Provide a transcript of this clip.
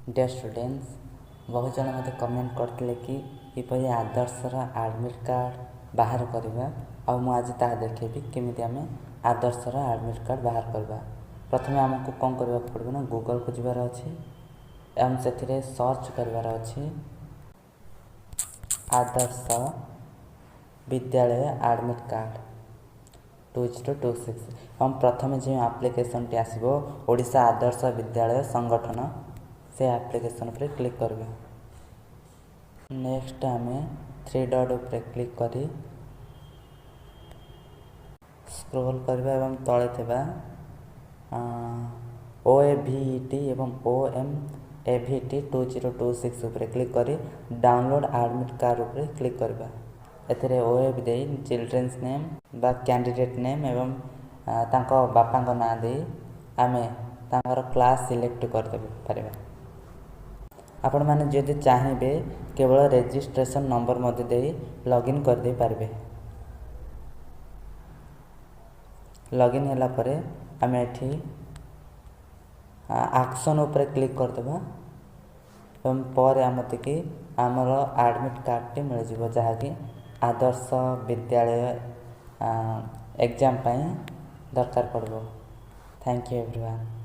Dear students, बहुत जन मत कमेंट करते कि किपरि आदर्शर एडमिट कार्ड बाहर करवा आ मु आज ता देखेबी केमिति आमे आदर्शर एडमिट कार्ड बाहर करवा। प्रथमे आमको कौन करबा पड़बो ना गूगल को जबार अछि एवं से सर्च करबार अछि आदर्श विद्यालय एडमिट कार्ड 2026 एवं प्रथम जो एप्लिकेशन टी आसबो ओडिशा आदर्श विद्यालय संगठन से एप्लिकेशन पर क्लिक करबे। नेक्स्ट आम 3 डॉट पर क्लिक करी स्क्रॉल करबा एवं तले थिबा OAVET एवं OMAVET 2026 उपर क्लिक करी डाउनलोड एडमिट कार्ड उपर क्लिक करबा। एथिरे OAV दे चिल्ड्रेन्स नेम बा कैंडिडेट नेम एवं तांको बापा ना दे आमे तांकर क्लास सिलेक्ट कर दे पारिबा। आपण माने जदि चाहिए केवल रजिस्ट्रेशन नंबर मध्य दे लॉगिन कर दे पारिबे। लॉगिन होला परे आमे एठी एक्शन ऊपर क्लिक कर देबा एवं पर आमते कि आमर एडमिट कार्ड टी मिल जिवो जहा कि आदर्श विद्यालय एग्जाम पई दरकार पड़बो। Thank you everyone.